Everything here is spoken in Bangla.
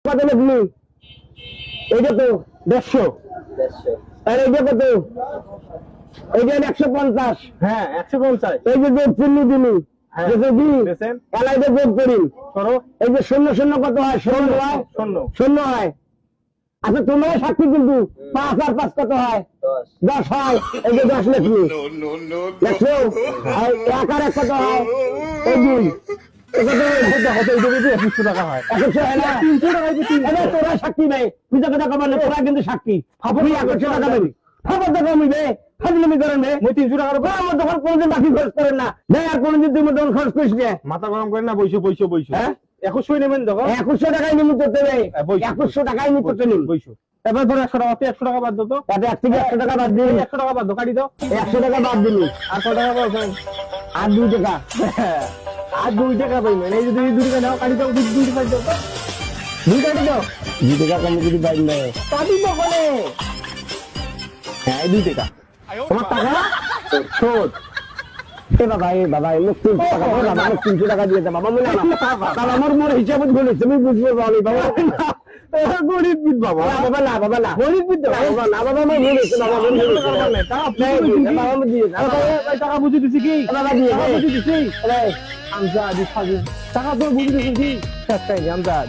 কত লিখলি? এইটা তো 150। আর এইটা কত? এইটা 150। হ্যাঁ 150। এই যে যোগ চিহ্ন দিলি, হ্যাঁ। এলাইতে যোগ করি করো। এই যে 0 কত হয়? 0 হয়। 0 হয়। আচ্ছা তোমরা সাক্ষী কিন্তু 5 আর 5 কত হয়? 10 হয়। এই যে 10 লিখলি, দেখছো? আর 1 আর 1 কত হয়? এই 2। টাকা হয়। 100 হয় না? 300 টাকা দিবি। এবার তোরা সাক্ষী নেই, পূজা কথা কমালে তোরা কিন্তু সাক্ষী। তুই 100 টাকা দেবি। খবর তো কমিবে, ফাজলামি করেন রে। মই 300 টাকার উপর আমার দোকান কোনদিন বাকি খরচ করেন না। দেখ আর কোনদিন তুমি দোকান খরচ করিস না। মাথা গরম করেন না, বইসো। হ্যাঁ? 2100 নেবেন দেখো। 2100 টাকায় নিমু করতে হবে। 2100 টাকায় নিমু করতে নিম। বইসো। এবার ধরো 100 টাকা, 100 টাকা বাদ দাও তো। তাতে 1 থেকে 100 টাকা বাদ দিই। 100 টাকা বাদ দাও, কাটি দাও। 100 টাকা বাদ দিলি। আর কত টাকা পাবেন? আর 2 টাকা। আর 2 টাকা পাইবেন। এই যে 2 টাকা নাও, কাটি দাও, 2 টাকা দাও তো। 2 কাটি দাও। 2 টাকা কম যদি পাই না। কাটি দাও বলে। হ্যাঁ 2 টাকা। তোমার টাকা শোধ। এ বাবা মুখ 300 টাকা দাও, বাবা মুখ 300 টাকা দিয়ে দে বাবা, মনে না বাবা, আমার হিসাব বলিস তুমি বুঝবে বলি বাবা। গরিব বিদ বাবা। বাবা না গরিব বিদ বাবা না বাবা, আমি ভুল হয়েছে বাবা, ভুল হয়েছে বাবা, আমি দিয়ে টাকা বুঝে দিছি কি? বাবা দিয়ে টাকা বুঝে দিছি। দে। আমজাদ টাকা তো বুঝে দিছি কি? আমজাদ